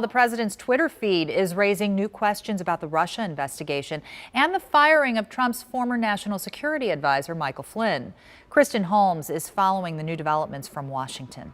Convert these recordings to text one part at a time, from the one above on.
The president's Twitter feed is raising new questions about the Russia investigation and the firing of Trump's former national security advisor, Michael Flynn. Kristen Holmes is following the new developments from Washington.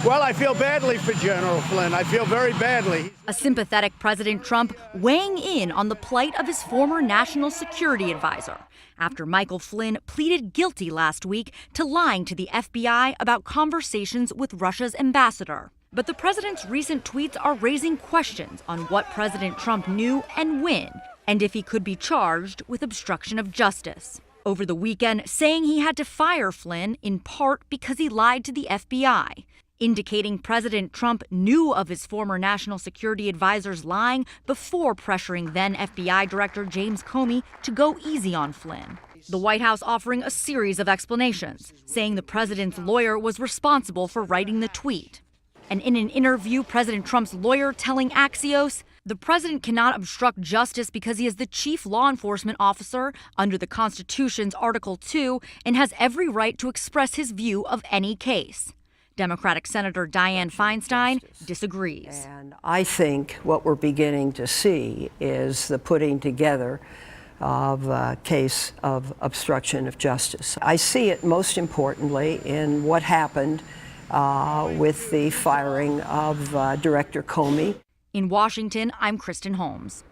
Well, I feel badly for General Flynn. I feel very badly. A sympathetic President Trump weighing in on the plight of his former national security advisor after Michael Flynn pleaded guilty last week to lying to the FBI about conversations with Russia's ambassador. But the president's recent tweets are raising questions on what President Trump knew and when, and if he could be charged with obstruction of justice. Over the weekend, saying he had to fire Flynn in part because he lied to the FBI, indicating President Trump knew of his former national security advisor's lying before pressuring then FBI Director James Comey to go easy on Flynn. The White House offering a series of explanations, saying the president's lawyer was responsible for writing the tweet. And in an interview, President Trump's lawyer telling Axios, the president cannot obstruct justice because he is the chief law enforcement officer under the Constitution's Article 2 and has every right to express his view of any case. Democratic Senator Dianne Feinstein disagrees. And I think what we're beginning to see is the putting together of a case of obstruction of justice. I see it most importantly in what happened with the firing of Director Comey. In Washington, I'm Kristen Holmes.